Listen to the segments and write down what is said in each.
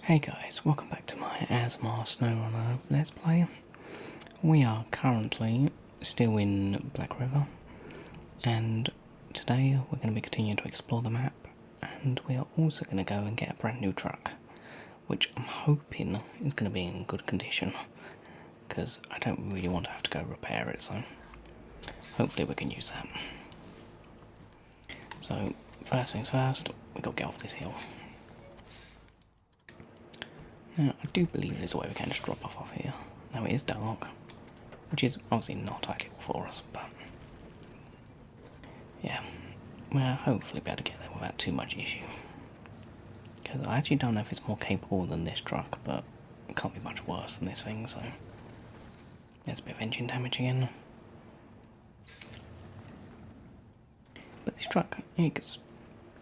Hey guys, welcome back to my Asmar Snowrunner Let's Play. We are currently still in Black River, and today we're going to be continuing to explore the map, and we are also going to go and get a brand new truck, which I'm hoping is going to be in good condition, because I don't really want to have to go repair it, so hopefully we can use that. So, first things first, we've got to get off this hill. Now, I do believe there's a way we can just drop off here. Now it is dark, which is obviously not ideal for us, but yeah, we'll hopefully be able to get there without too much issue. Because I actually don't know if it's more capable than this truck, but it can't be much worse than this thing, so there's a bit of engine damage again. But this truck, it's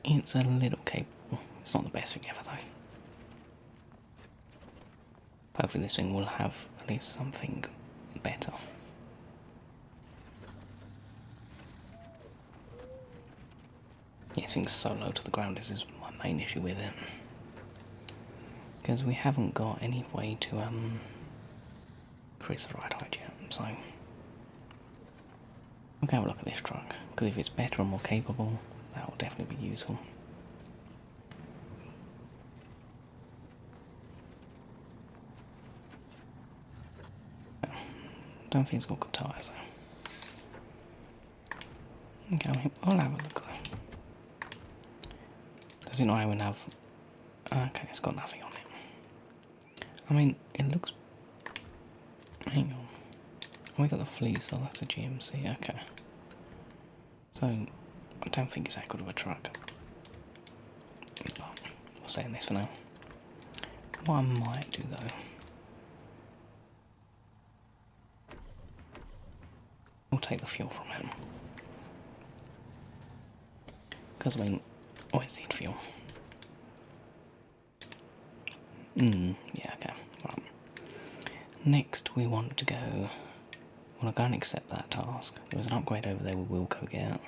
a little capable. It's not the best thing ever though. Hopefully this thing will have at least something better. Yeah, this thing's so low to the ground, this is my main issue with it. Because we haven't got any way to increase the ride height yet, so we'll go have a look at this truck, because if it's better and more capable, that will definitely be useful. Don't think it's got good tyres though. Okay, I'll have a look though. Does it not even have... Okay, it's got nothing on it. I mean, it looks... Hang on. Oh, we got the fleece, so that's a GMC, okay. So, I don't think it's that good of a truck. But, we'll stay in this for now. What I might do though... We'll take the fuel from him. Because, I mean, always need fuel. Yeah, okay. Right. Next, we want to go... want to go and accept that task. There's an upgrade over there we will go get.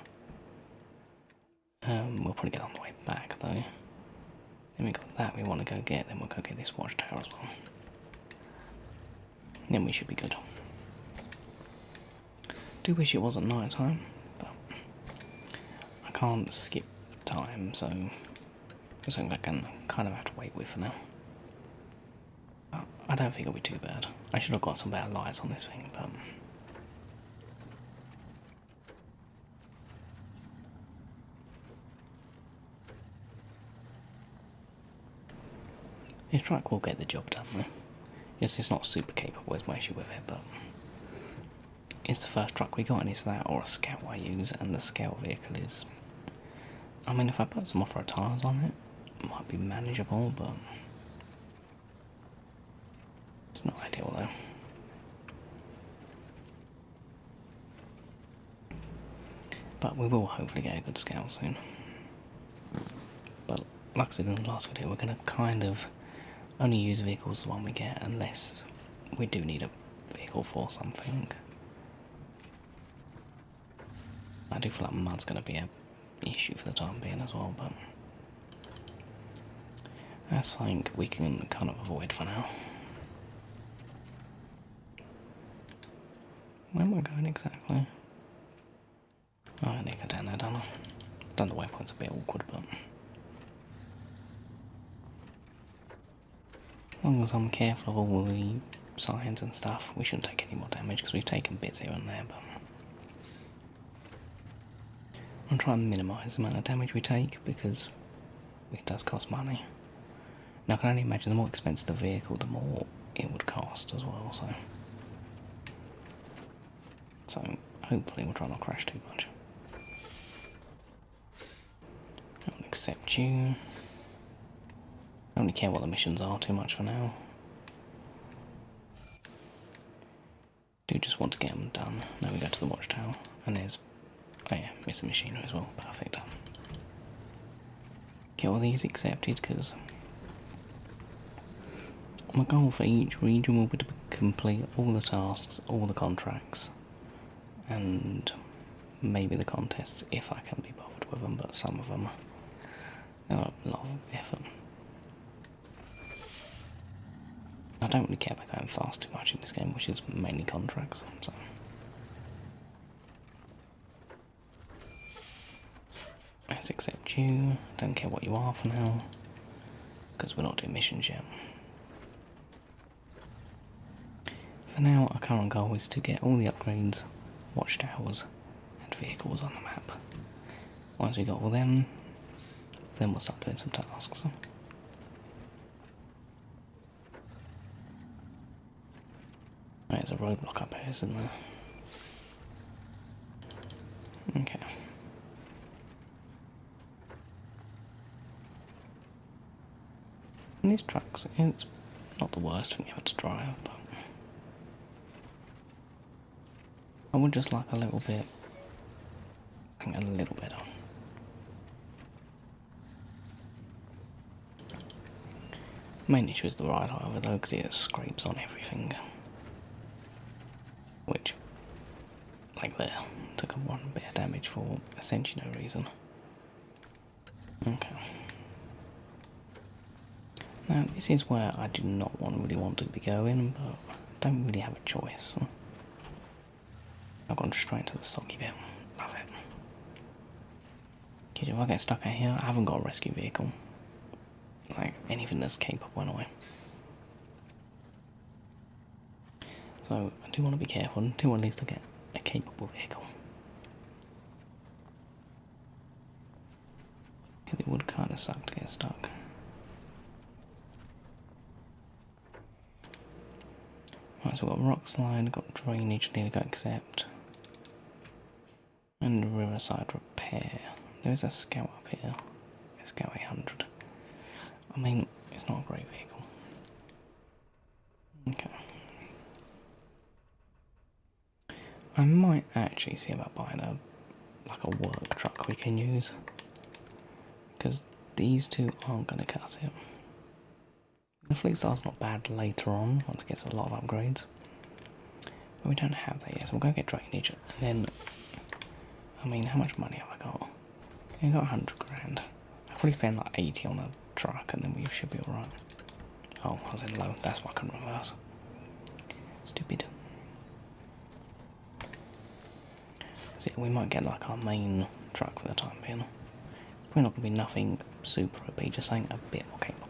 We'll probably get on the way back, though. Then we got that we want to go get, then we'll go get this Watchtower as well. Then we should be good. Do wish it wasn't night time, but I can't skip time, so it's something I can kind of have to wait with for now. But I don't think it'll be too bad. I should have got some better lights on this thing, but this truck will get the job done though. Yes, it's not super capable is my issue with it, but it's the first truck we got, and it's that or a Scout I use, and the Scout vehicle is... I mean, if I put some off-road tyres on it, it might be manageable, but it's not ideal though. But we will hopefully get a good Scout soon. But like I said in the last video, we're going to kind of only use vehicles the one we get unless we do need a vehicle for something. I do feel like mud's going to be an issue for the time being as well, but that's something we can kind of avoid for now. Where am I going exactly? Oh, I need to go down there, don't I? Done the waypoint's a bit awkward, but as long as I'm careful of all the signs and stuff, we shouldn't take any more damage because we've taken bits here and there, but I'm trying to minimise the amount of damage we take because it does cost money. Now I can only imagine the more expensive the vehicle, the more it would cost as well, so hopefully we'll try not to crash too much. I'll accept you. I don't really care what the missions are too much for now. Do just want to get them done. Now we go to the Watchtower, and there's... oh yeah, missing machinery as well, perfect. Get all these accepted, because my goal for each region will be to complete all the tasks, all the contracts, and maybe the contests if I can be bothered with them, but some of them are a lot of effort. don't really care about going fast too much in this game, which is mainly contracts, so. Let's accept you, don't care what you are for now, because we're not doing missions yet. For now, our current goal is to get all the upgrades, watchtowers, and vehicles on the map. Once we got all them, then we'll start doing some tasks. There's a roadblock up here, isn't there? Okay. And these trucks, it's not the worst thing ever to drive, but I would just like a little bit, I think a little better. Main issue is the ride, however, though, because it scrapes on everything. Which, like there, took up one bit of damage for essentially no reason. Okay. Now, this is where I do not really want to be going, but don't really have a choice. I've gone straight to the soggy bit. Love it. Because if I get stuck out here, I haven't got a rescue vehicle. Like, anything that's capable anyway. So, I do want to be careful until at least I get a capable vehicle. Because it would kind of suck to get stuck. Right, so we've got rock slide, got drainage, need to go accept. And riverside repair. There's a scout up here. A scout 800. I mean, it's not a great vehicle. Okay. I might actually see about buying a work truck we can use. Because these two aren't going to cut it. The fleet star's not bad later on, once it gets a lot of upgrades. But we don't have that yet, so we'll go get drainage. And then, I mean, how much money have I got? I got 100 grand. I'll probably spend like 80 on a truck and then we should be alright. Oh, I was in low, that's why I couldn't reverse. Stupid. So yeah, we might get like our main truck for the time being. Probably not going to be nothing super OP, just something a bit more capable.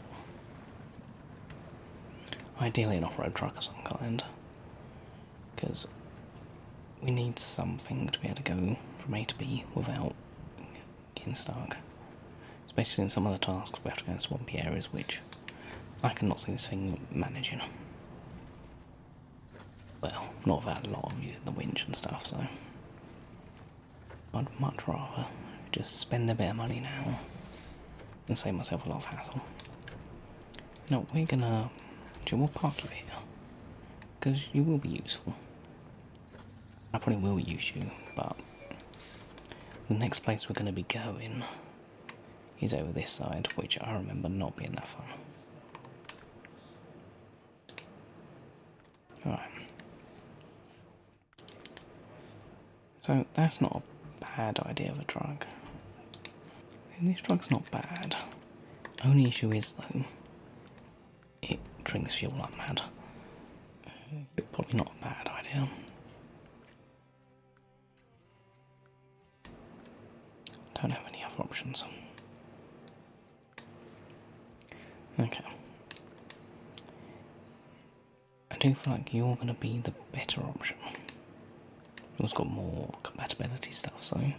Ideally an off-road truck of some kind. Because we need something to be able to go from A to B without getting stuck. Especially in some of the tasks we have to go in swampy areas, which I cannot see this thing managing. Well, not without a lot of using the winch and stuff, so I'd much rather just spend a bit of money now and save myself a lot of hassle. No, we're gonna... we'll park you here, because you will be useful. I probably will use you, but the next place we're going to be going is over this side, which I remember not being that fun. Alright. So that's not a bad idea of a truck. And this truck's not bad. Only issue is though, it drinks fuel like mad. Probably not a bad idea. Don't have any other options. Okay. I do feel like you're going to be the better option. Yours got more compatibility stuff, so... I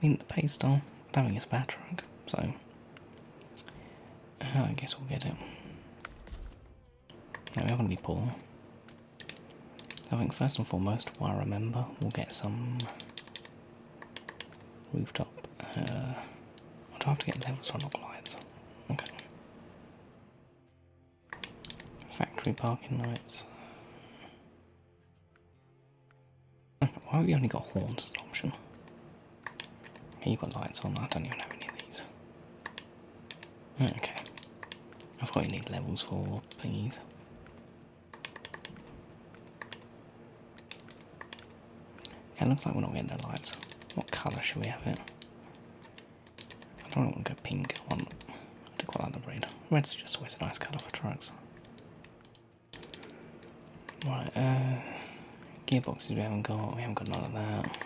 mean, the pace star, I don't think it's a bad truck, so... I guess we'll get it. No, we're going to be poor. I think first and foremost, what I remember, we'll get some rooftop. I'll have to get levels for knock lights. Okay. Factory parking lights. Okay, why have you only got horns as an option? Okay, you've got lights on, I don't even have any of these. Okay. I thought you need levels for thingies. Okay, looks like we're not getting the lights. What colour should we have it? I don't want to go pink. I do quite like the red. Red's just always a nice colour for trucks. Right, gearboxes we haven't got none of that.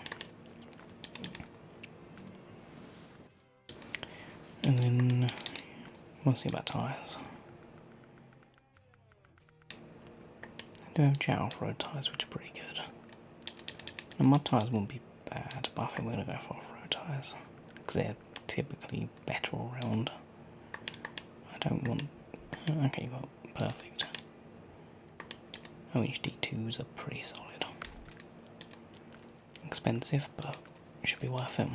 And then we'll see about tyres. I do have jet off-road tyres, which are pretty good. And mud tyres won't be bad, but I think we're going to go for off-road tyres, because they're typically better all round. I don't want... okay, well, perfect. OHD2s are pretty solid. Expensive, but it should be worth it.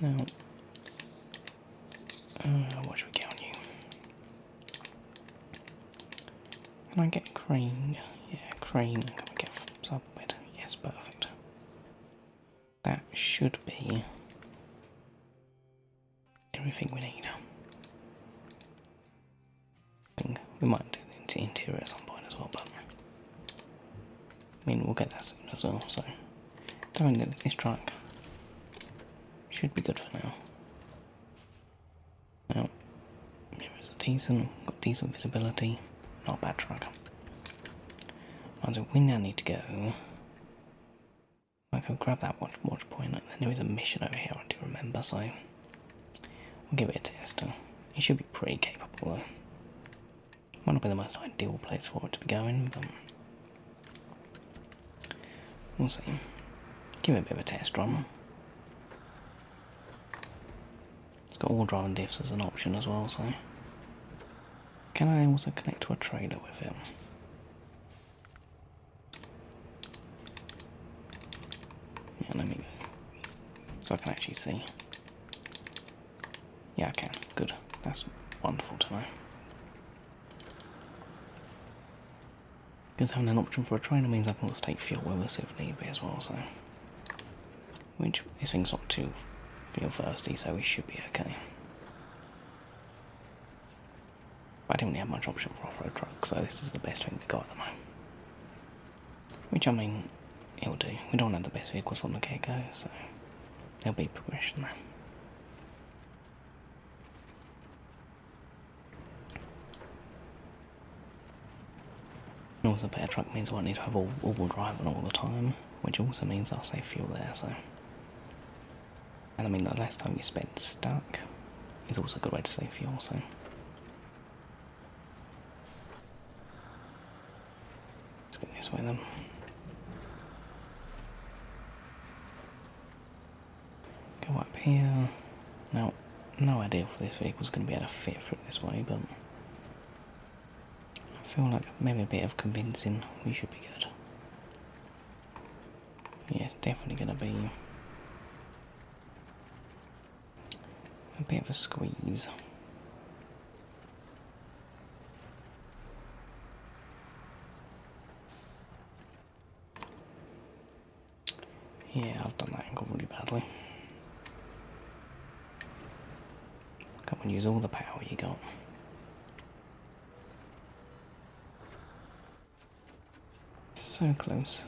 Now, what should we get on you? Can I get a crane? Yeah, crane, and can we get subbed? Yes, perfect. That should be everything we need. I think we might do the interior at some point as well, but I mean, we'll get that soon as well, so don't think this truck should be good for now. Now, mirrors are got decent visibility, not a bad truck. Right, so we now need to go. I can grab that watch point, and there is a mission over here I do remember, so we'll give it a test. It should be pretty capable though. Might not be the most ideal place for it to be going, but we'll see. Give it a bit of a test run. It's got all drive and diffs as an option as well, so. Can I also connect to a trailer with it? Yeah, let me go. So I can actually see. Yeah, I can. Good. That's wonderful to know. Because having an option for a trailer means I can also take fuel with us if need be as well, so. Which, this thing's not too fuel thirsty, so we should be okay. I didn't really have much option for off-road trucks, so this is the best thing to go at the moment. Which, I mean, it'll do. We don't have the best vehicles from the get-go, so there'll be progression there. And also, a better truck means I won't need to have all-wheel drive on all the time, which also means I'll save fuel there, so. And I mean, the less time you spend stuck is also a good way to save fuel, so. Let's get this way then. Go up here. Now, no idea if this vehicle's going to be able to fit through this way, but I feel like maybe a bit of convincing, we should be good. Yeah, it's definitely going to be a bit of a squeeze. Yeah, I've done that angle really badly. Come on, use all the power you got. So close.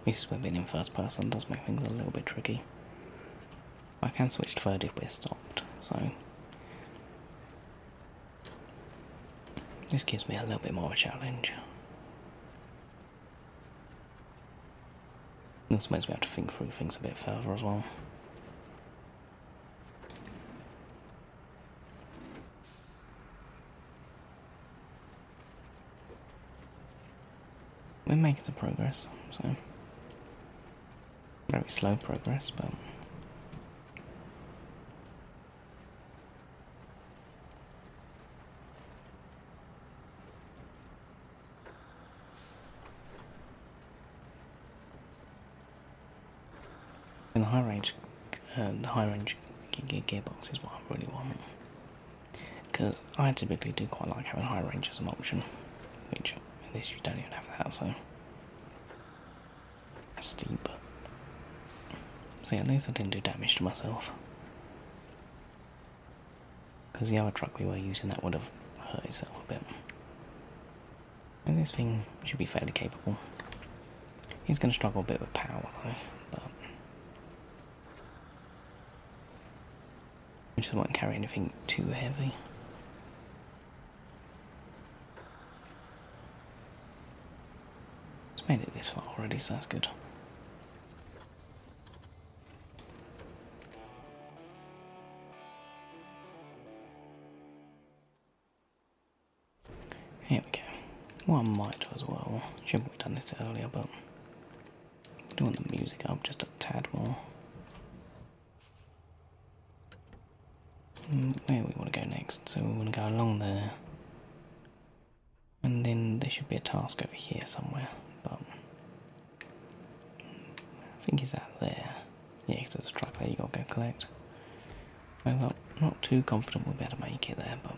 This is where being in first person does make things a little bit tricky. I can switch to third if we're stopped, so this gives me a little bit more of a challenge. It also makes me have to think through things a bit further as well. We're making some progress, so very slow progress, but in the high range gearbox is what I really want, because I typically do quite like having high range as an option, which at least you don't even have that, so that's steep, but see, at least I didn't do damage to myself, because the other truck we were using, that would have hurt itself a bit. And this thing should be fairly capable. He's going to struggle a bit with power though, but I just won't carry anything too heavy. It's made it this far already, so that's good. Here we go. What I might do as well, should have done this earlier, but I do want the music up just a tad more. Where we want to go next, so we want to go along there. And then there should be a task over here somewhere, but I think it's out there. Yeah, because there's a truck there you got to go collect. Well, not too confident we'll be able to make it there, but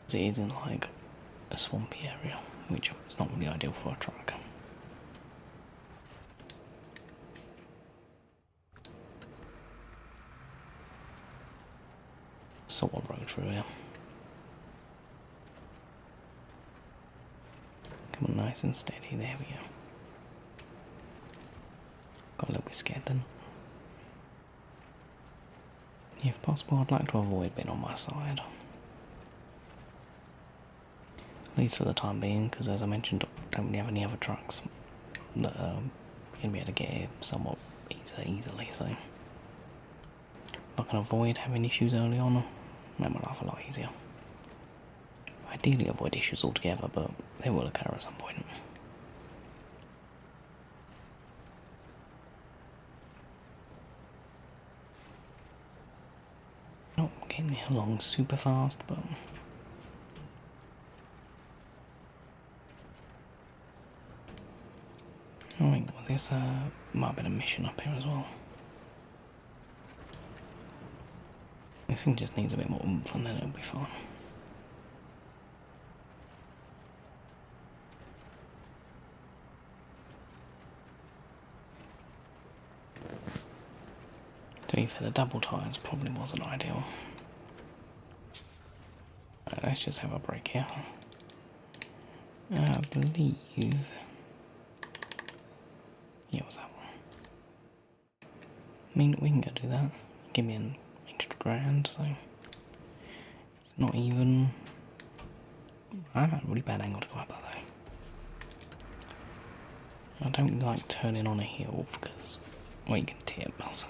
it is in like a swampy area, which is not really ideal for a truck. Sort of road through here. Come on, nice and steady, there we go. Got a little bit scared then. If possible, I'd like to avoid being on my side. At least for the time being, because as I mentioned, I don't really have any other trucks that are going to be able to get here somewhat easily, so if I can avoid having issues early on, make my life a lot easier. Ideally avoid issues altogether, but they will occur at some point. Not getting along super fast, but I think this might have been a mission up here as well. This thing just needs a bit more oomph and then it'll be fine. To be fair, the double tyres probably wasn't ideal. Right, let's just have a break here. I believe... yeah, what's that one? I mean, we can go do that. Give me an extra grand, so... it's not even... I have a really bad angle to go up that though. I don't like turning on a hill because... well, you can tip, so...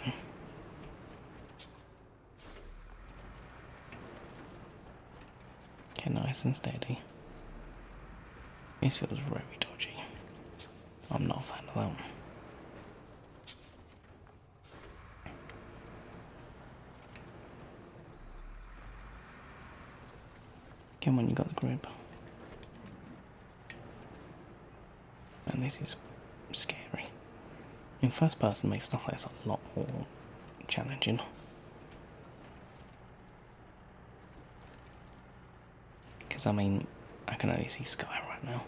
okay, nice and steady. This feels very dodgy. I'm not a fan of that one. Come on, you got the grip. And this is scary. In first person makes stuff like this a lot more challenging. Because I mean, I can only see sky right now.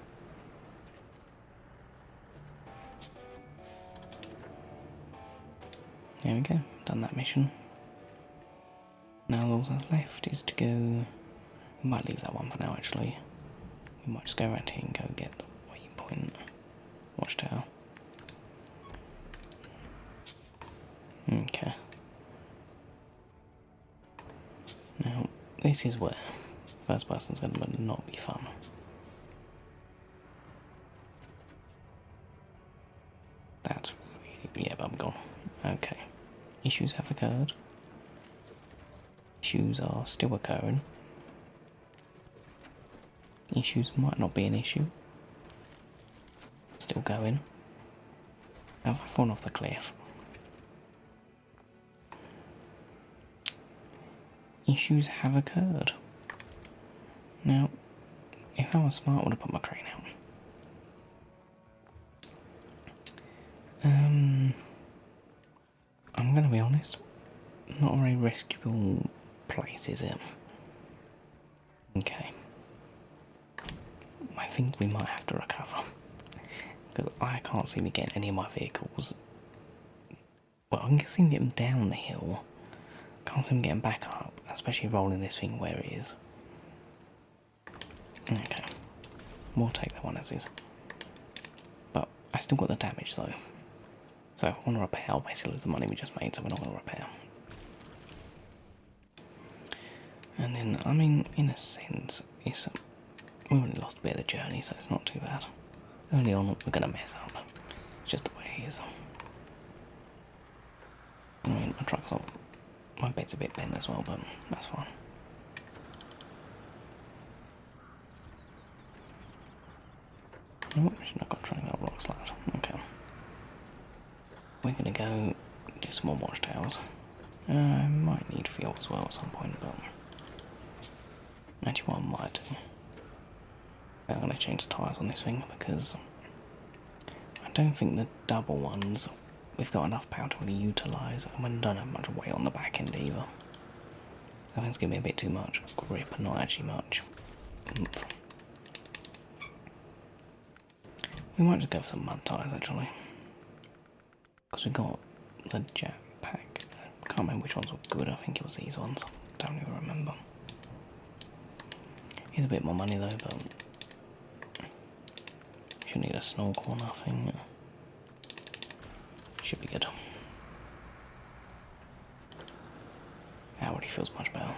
There we go, done that mission. Now all that's left is to go... we might leave that one for now actually. We might just go around here and go get the waypoint watchtower. Okay. Now, this is where first person's going to not be fun. That's really... yeah, but I'm gone. Okay. Issues have occurred. Issues are still occurring. Issues might not be an issue. Still going. Have I fallen off the cliff? Issues have occurred. Now, if I was smart, I would have put my crane out. I'm going to be honest, not a very rescuable place, is it? Okay. I think we might have to recover. Because I can't see me getting any of my vehicles. Well, I can see them getting down the hill. Can't see them getting back up, especially rolling this thing where it is. Okay. We'll take that one as is. But I still got the damage though. So if I want to repair, I'll basically lose the money we just made, so we're not going to repair. And then, I mean, in a sense, we only lost a bit of the journey, so it's not too bad. Early on, we're going to mess up. It's just the way it is. I mean, my truck's not... My bed's a bit bent as well, but that's fine. Oh, I've got trying out rock slide. Okay. We're going to go do some more watchtowers. I might need fuel as well at some point, but... Actually, what I might do... I'm going to change the tyres on this thing, because... I don't think the double ones... We've got enough power to really utilise, and we don't have much weight on the back end either. I think it's giving me a bit too much grip, and not actually much oomph. We might just go for some mud tyres actually. Because we got the jet pack. I can't remember which ones were good, I think it was these ones. I don't even remember. It's a bit more money though, but... Shouldn't need a snorkel or nothing. Should be good. That already feels much better.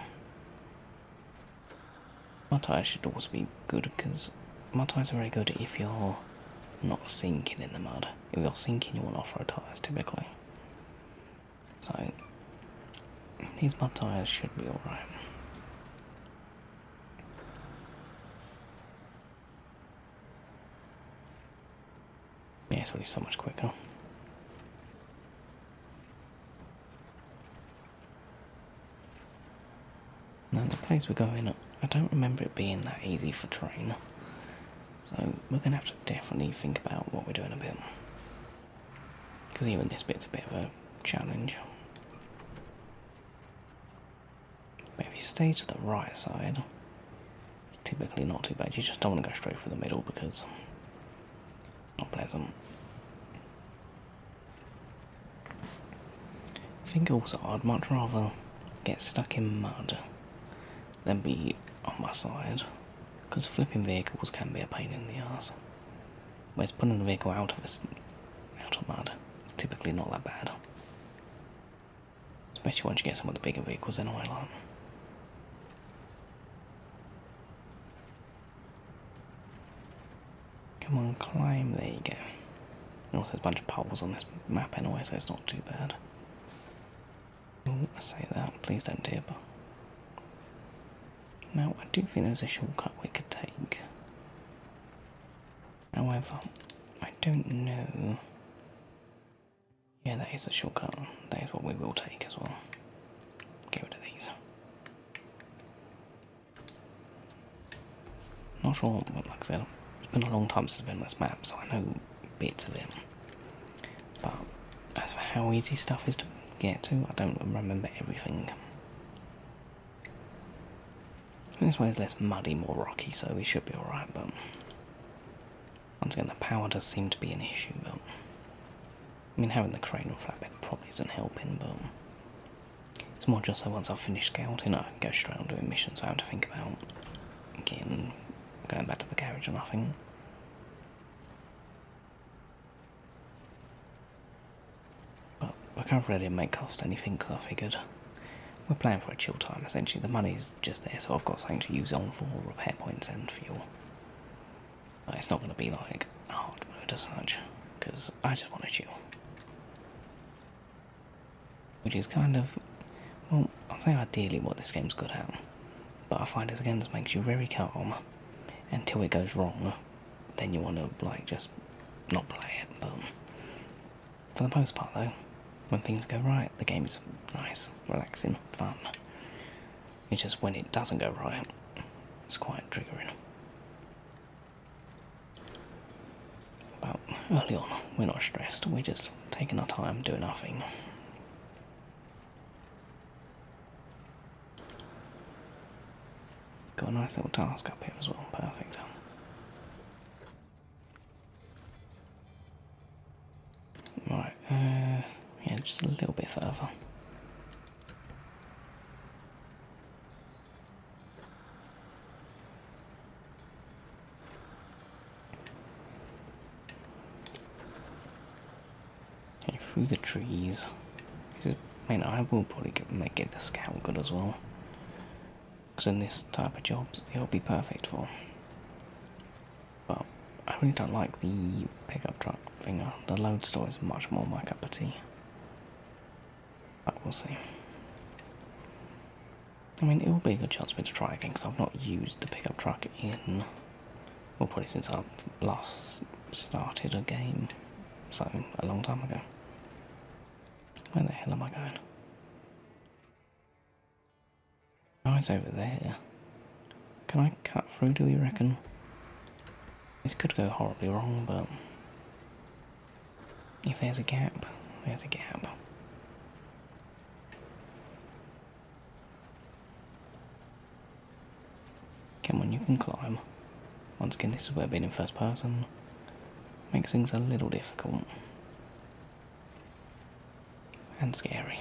Mud tyres should also be good, because mud tyres are very good if you're not sinking in the mud. If you're sinking, you want off-road tyres typically. So these mud tyres should be alright. Yeah, it's really so much quicker. Now the place we're going, I don't remember it being that easy for train. So we're going to have to definitely think about what we're doing a bit. Because even this bit's a bit of a challenge. But if you stay to the right side, it's typically not too bad. You just don't want to go straight through the middle because it's not pleasant. I think also I'd much rather get stuck in mud than be on my side. Because flipping vehicles can be a pain in the arse. Whereas pulling the vehicle out of mud is typically not that bad. Especially once you get some of the bigger vehicles anyway, like. Come on, climb, there you go. Also, there's a bunch of poles on this map anyway, so it's not too bad. Oh, I say that, please don't tip. Now, I do think there's a shortcut we could take. However, I don't know... Yeah, that is a shortcut. That is what we will take as well. Get rid of these. Not sure, like I said, it's been a long time since I've been on this map, so I know bits of it. But as for how easy stuff is to get to, I don't remember everything. This way is less muddy, more rocky, so we should be alright, but once again the power does seem to be an issue, but I mean having the crane and flatbed probably isn't helping, but it's more just so once I've finished scouting I can go straight on doing missions, so I have to think about going back to the garage or nothing. But recovery didn't make cost anything because I figured we're playing for a chill time, essentially. The money's just there, so I've got something to use on for repair points and fuel. But it's not going to be like a hard mode as such, because I just want to chill. Which is kind of, well, I'll say ideally what this game's good at. But I find it's a game that makes you very calm until it goes wrong. Then you want to, like, just not play it. But for the most part, though, when things go right, the game is nice, relaxing, fun. It's just when it doesn't go right, it's quite triggering. But early on, we're not stressed, we're just taking our time, doing our thing. Got a nice little task up here as well, perfect. Right, yeah, just a little bit further. Okay, through the trees. I mean, I will probably get the scout good as well. because in this type of jobs it'll be perfect for. But I really don't like the pickup truck thinger. The load store is much more my cup of tea. But we'll see. I mean, it will be a good chance for me to try again because I've not used the pickup truck in, well, probably since I've last started a game, so a long time ago. Where the hell am I going? Oh, it's over there. Can I cut through, do you reckon? This could go horribly wrong, but if there's a gap, there's a gap. Come on, you can climb. Once again, this is where being in first person makes things a little difficult. And scary.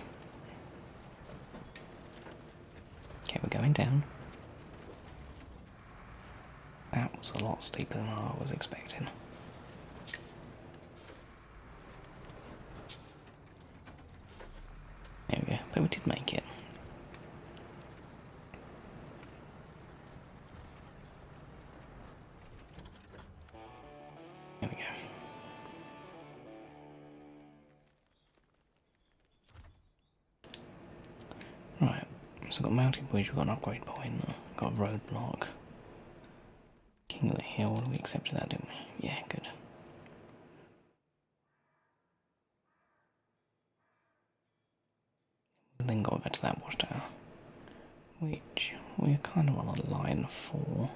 Okay, we're going down. That was a lot steeper than I was expecting. There we go, but we did make it. There we go. Right, so we've got Mountain Bridge, we've got an upgrade point, got a roadblock. King of the Hill, we accepted that, didn't we? Yeah, good. And then got to go to that watchtower, which we're kind of on a line for.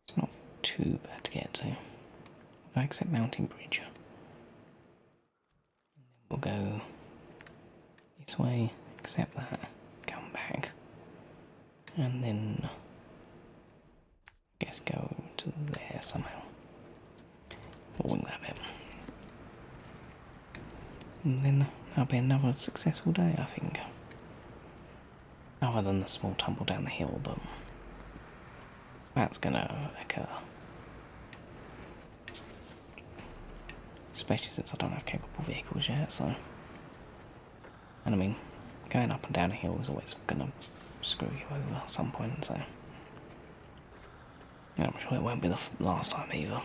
It's not too bad to get to. If I accept Mountain Bridge, we'll go this way, accept that, come back, and then I guess go to there somehow. We'll wing that bit. And then that'll be another successful day, I think. Other than the small tumble down the hill, but that's gonna occur. Especially since I don't have capable vehicles yet, so. And I mean, going up and down a hill is always gonna screw you over at some point, so. I'm sure it won't be the last time either.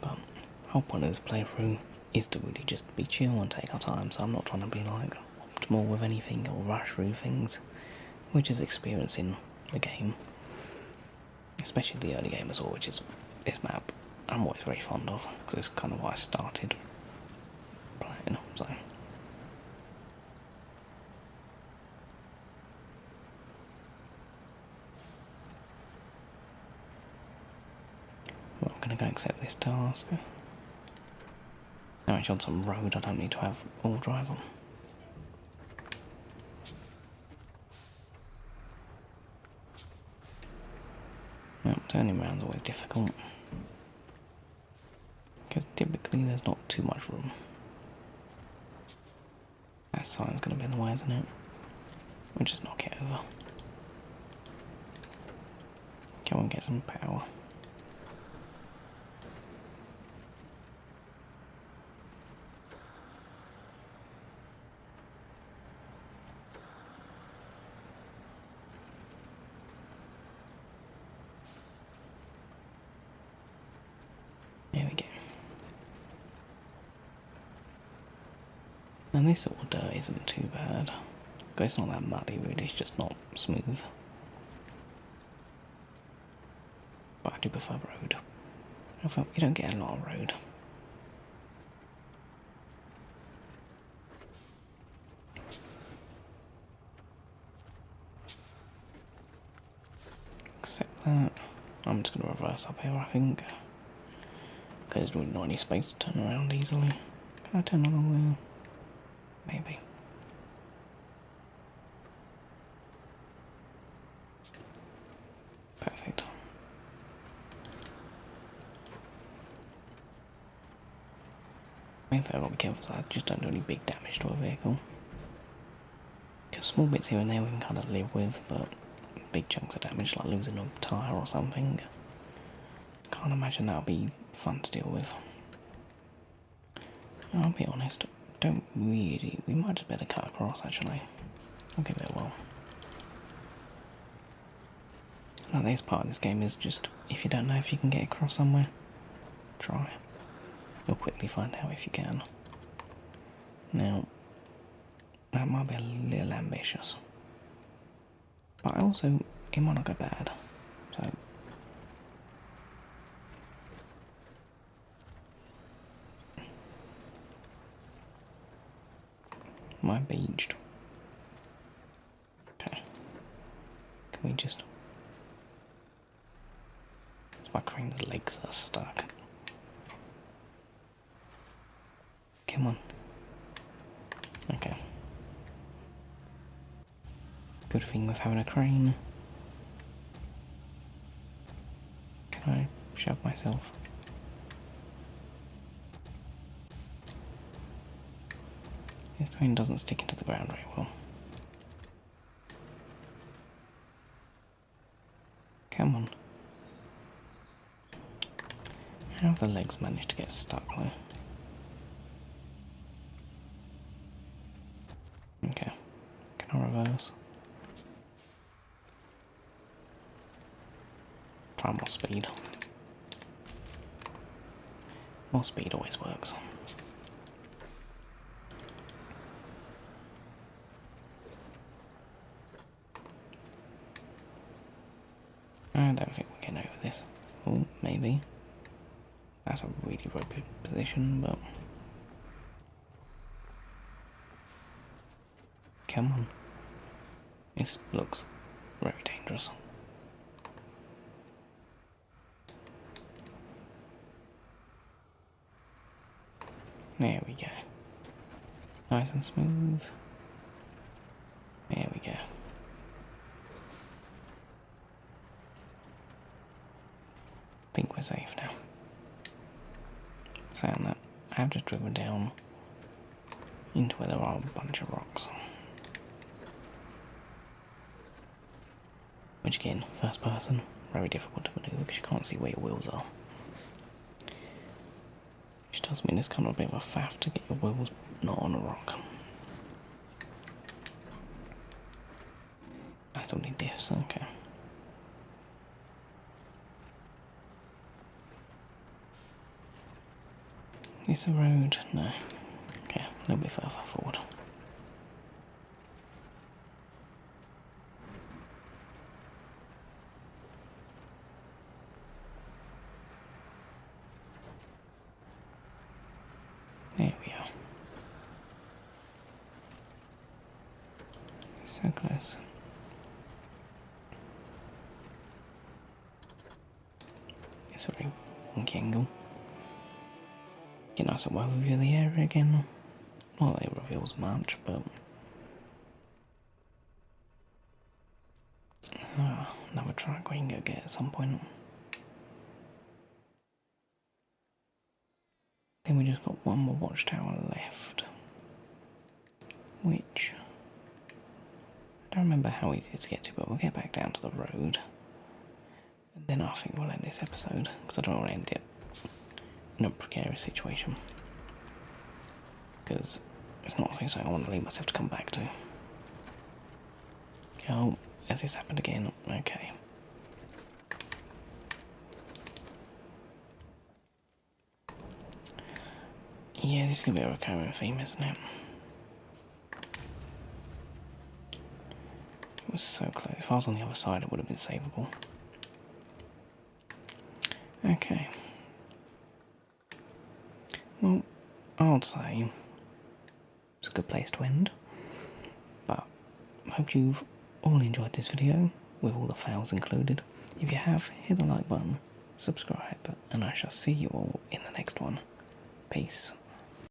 But the whole point of this playthrough is to really just be chill and take our time, so I'm not trying to be like optimal with anything or rush through things. We're just experiencing the game. Especially the early game as well, which is this map I'm always very fond of, because it's kind of why I started playing, so. Well, I'm going to go accept this task. Now it's on some road I don't need to have all drive on. Well, turning around is always difficult, because typically there's not too much room. That sign's going to be in the way, isn't it? We'll just knock it over. Come on, get some power. There we go. And this sort of dirt isn't too bad. It's not that muddy really, it's just not smooth. But I do prefer road. I feel you don't get a lot of road. Except that I'm just going to reverse up here, I think. Because there's really not any space to turn around easily. Can I turn along there? Maybe. Perfect. Main thing I've got to be careful so I just don't do any big damage to a vehicle. Because small bits here and there we can kind of live with, but big chunks of damage like losing a tyre or something, can't imagine that would be fun to deal with. I'll be honest, don't really... We might just better cut across, actually. I'll give it a whirl. Like, this part of this game is just, if you don't know if you can get across somewhere, try. You'll quickly find out if you can. Now, that might be a little ambitious. But also, it might not go bad. So... Am I beached? Okay. Can we just... My crane's legs are stuck. Come on. Okay. Good thing with having a crane. Can I shove myself? This crane doesn't stick into the ground very well. Come on. How have the legs managed to get stuck there? Okay. Can I reverse? Try more speed. More speed always works. I don't think we're getting over this. Oh, maybe. That's a really ropey position, but... Come on. This looks very dangerous. There we go. Nice and smooth. There we go. I think we're safe now. Saying that, I have just driven down into where there are a bunch of rocks. Which again, first person, very difficult to manoeuvre because you can't see where your wheels are. Which does mean it's kind of a bit of a faff to get your wheels not on a rock. I still need diffs, okay. Is the road? No. Okay, a little bit further forward. There we are. So close. It's a very wonky angle. Get a nice and well review of the area again. Not that it reveals much, but... another track we can go get at some point. Then we just got one more watchtower left. Which... I don't remember how easy it is to get to, but we'll get back down to the road. And then I think we'll end this episode, because I don't want to end it in a precarious situation. Because it's not something I want to leave myself to come back to. Oh, has this happened again? Okay. Yeah, this is going to be a recurring theme, isn't it? It was so close. If I was on the other side, it would have been savable. Okay. Well, I would say it's a good place to end. But I hope you've all enjoyed this video, with all the fails included. If you have, hit the like button, subscribe, and I shall see you all in the next one. Peace.